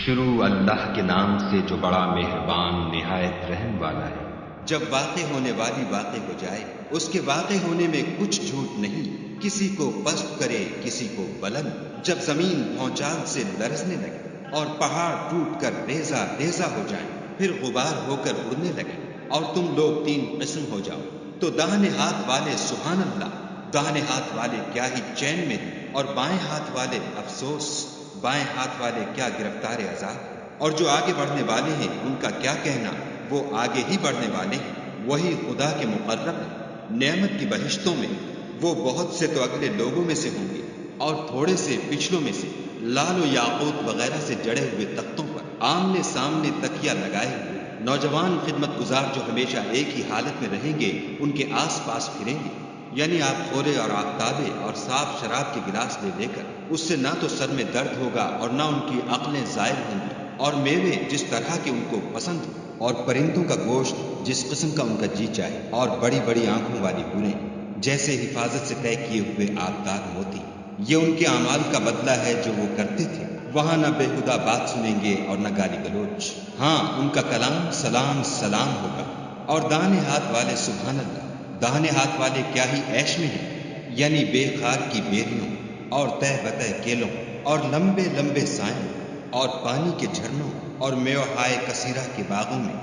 شروع اللہ کے نام سے جو بڑا مہربان نہایت رحم والا ہے۔ جب واقع ہونے والی واقع ہو جائے، اس کے واقع ہونے میں کچھ جھوٹ نہیں، کسی کو پست کرے کسی کو بلند۔ جب زمین بھونچال سے لرزنے لگے اور پہاڑ ٹوٹ کر ریزہ ریزہ ہو جائیں، پھر غبار ہو کر اڑنے لگے اور تم لوگ تین قسم ہو جاؤ، تو داہنے ہاتھ والے سبحان اللہ، داہنے ہاتھ والے کیا ہی چین میں ہیں، اور بائیں ہاتھ والے افسوس، بائیں ہاتھ والے کیا گرفتار عذاب۔ اور جو آگے بڑھنے والے ہیں ان کا کیا کہنا، وہ آگے ہی بڑھنے والے ہیں، وہی خدا کے مقرب ہیں نعمت کی بہشتوں میں۔ وہ بہت سے تو اگلے لوگوں میں سے ہوں گے اور تھوڑے سے پچھلوں میں سے، لال و یاقوت وغیرہ سے جڑے ہوئے تختوں پر آمنے سامنے تکیہ لگائے ہوئے نوجوان خدمت گزار جو ہمیشہ ایک ہی حالت میں رہیں گے ان کے آس پاس پھریں گے، یعنی آپ خورے اور آفتابے اور صاف شراب کے گلاس لے کر، اس سے نہ تو سر میں درد ہوگا اور نہ ان کی عقلیں زائل ہوں گی، اور میوے جس طرح کے ان کو پسند ہو، اور پرندوں کا گوشت جس قسم کا ان کا جی چاہے، اور بڑی بڑی آنکھوں والی حوریں جیسے حفاظت سے طے کیے ہوئے آبدار موتی۔ یہ ان کے اعمال کا بدلہ ہے جو وہ کرتے تھے۔ وہاں نہ بےہودہ بات سنیں گے اور نہ گالی گلوچ، ہاں ان کا کلام سلام سلام ہوگا۔ اور داہنے ہاتھ والے سبحان اللہ، داہنے ہاتھ والے کیا ہی عیش میں ہیں، یعنی بے خار کی بیریوں اور تہ بتہ کیلوں اور لمبے لمبے سائوں اور پانی کے جھرنوں اور میوہائے کثیرہ کے باغوں میں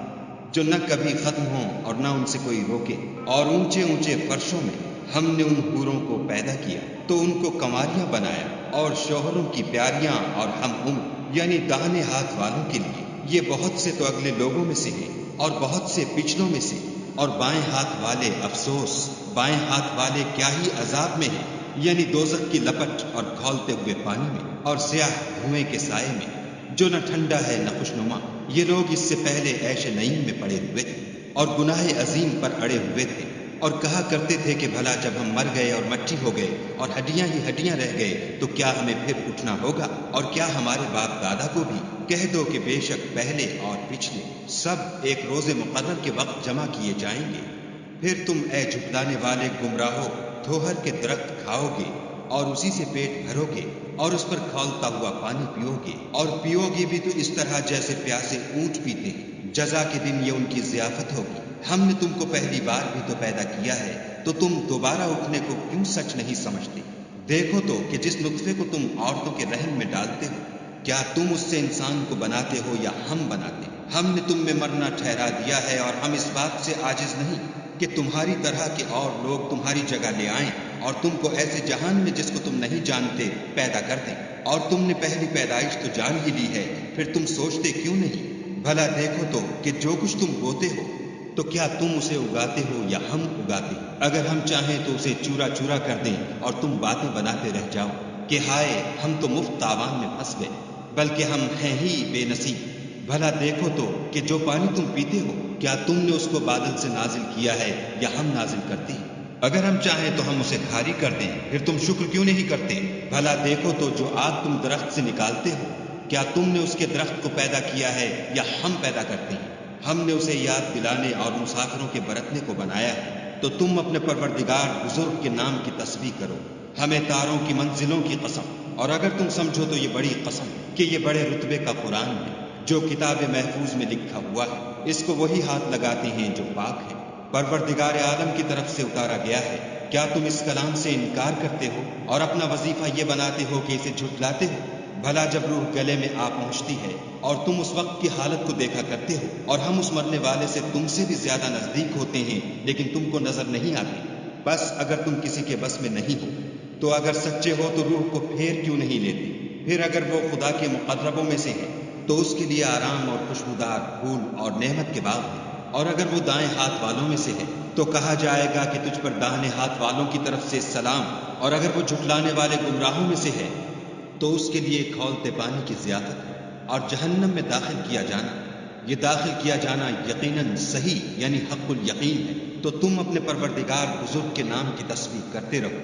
جو نہ کبھی ختم ہوں اور نہ ان سے کوئی روکے، اور اونچے اونچے فرشوں میں ہم نے ان حوروں کو پیدا کیا تو ان کو کنواریاں بنایا، اور شوہروں کی پیاریاں اور ہم عمر، یعنی داہنے ہاتھ والوں کے لیے۔ یہ بہت سے تو اگلے لوگوں میں سے ہیں اور بہت سے پچھلوں میں سے، اور بائیں ہاتھ والے افسوس، بائیں ہاتھ والے کیا ہی عذاب میں ہیں، یعنی دوزخ کی لپٹ اور کھولتے ہوئے پانی میں اور سیاہ دھوئیں کے سائے میں جو نہ ٹھنڈا ہے نہ خوشنما۔ یہ لوگ اس سے پہلے عیش نعیم میں پڑے ہوئے تھے اور گناہ عظیم پر اڑے ہوئے تھے، اور کہا کرتے تھے کہ بھلا جب ہم مر گئے اور مٹی ہو گئے اور ہڈیاں ہی ہڈیاں رہ گئے تو کیا ہمیں پھر اٹھنا ہوگا؟ اور کیا ہمارے باپ دادا کو بھی؟ کہہ دو کہ بے شک پہلے اور پچھلے سب ایک روز مقرر کے وقت جمع کیے جائیں گے۔ پھر تم اے جھٹلانے والے گمراہو دھوہر کے درخت کھاؤ گے اور اسی سے پیٹ بھرو گے اور اس پر کھولتا ہوا پانی پیو گے، اور پیو گے بھی تو اس طرح جیسے پیاسے اونٹ پیتے ہیں۔ جزا کے دن یہ ان کی ضیافت ہوگی۔ ہم نے تم کو پہلی بار بھی تو پیدا کیا ہے، تو تم دوبارہ اٹھنے کو کیوں سچ نہیں سمجھتے؟ دیکھو تو کہ جس نطفے کو تم عورتوں کے رحم میں ڈالتے ہو، کیا تم اس سے انسان کو بناتے ہو یا ہم بناتے ہیں؟ ہم نے تم میں مرنا ٹھہرا دیا ہے، اور ہم اس بات سے عاجز نہیں کہ تمہاری طرح کے اور لوگ تمہاری جگہ لے آئیں اور تم کو ایسے جہان میں جس کو تم نہیں جانتے پیدا کر دیں۔ اور تم نے پہلی پیدائش تو جان ہی لی ہے، پھر تم سوچتے کیوں نہیں؟ بھلا دیکھو تو کہ جو کچھ تم بوتے ہو تو کیا تم اسے اگاتے ہو یا ہم اگاتے ہیں؟ اگر ہم چاہیں تو اسے چورا چورا کر دیں اور تم باتیں بناتے رہ جاؤ کہ ہائے ہم تو مفت تاوان میں پھنس گئے، بلکہ ہم ہیں ہی بے نصیب۔ بھلا دیکھو تو کہ جو پانی تم پیتے ہو کیا تم نے اس کو بادل سے نازل کیا ہے یا ہم نازل کرتے ہیں؟ اگر ہم چاہیں تو ہم اسے کھاری کر دیں، پھر تم شکر کیوں نہیں کرتے؟ بھلا دیکھو تو جو آگ تم درخت سے نکالتے ہو کیا تم نے اس کے درخت کو پیدا کیا ہے یا ہم پیدا کرتے ہیں؟ ہم نے اسے یاد دلانے اور مسافروں کے برتنے کو بنایا ہے، تو تم اپنے پروردگار بزرگ کے نام کی تسبیح کرو۔ ہمیں تاروں کی منزلوں کی قسم، اور اگر تم سمجھو تو یہ بڑی قسم کہ یہ بڑے رتبے کا قرآن ہے جو کتاب محفوظ میں لکھا ہوا ہے، اس کو وہی ہاتھ لگاتے ہیں جو پاک ہے، پروردگار عالم کی طرف سے اتارا گیا ہے۔ کیا تم اس کلام سے انکار کرتے ہو اور اپنا وظیفہ یہ بناتے ہو کہ اسے جھٹلاتے ہو؟ بھلا جب روح گلے میں آ پہنچتی ہے اور تم اس وقت کی حالت کو دیکھا کرتے ہو، اور ہم اس مرنے والے سے تم سے بھی زیادہ نزدیک ہوتے ہیں لیکن تم کو نظر نہیں آتے۔ بس اگر تم کسی کے بس میں نہیں ہو تو اگر سچے ہو تو روح کو پھیر کیوں نہیں لیتے؟ پھر اگر وہ خدا کے مقربوں میں سے ہے تو اس کے لیے آرام اور خوشبودار پھول اور نعمت کے باغ ہیں، اور اگر وہ دائیں ہاتھ والوں میں سے ہے تو کہا جائے گا کہ تجھ پر داہنے ہاتھ والوں کی طرف سے سلام، اور اگر وہ جھٹلانے والے گمراہوں میں سے ہے تو اس کے لیے کھولتے پانی کی ضیافت ہے، اور جہنم میں داخل کیا جانا، یہ داخل کیا جانا یقیناً صحیح یعنی حق الیقین ہے۔ تو تم اپنے پروردگار بزرگ کے نام کی تسبیح کرتے رہو۔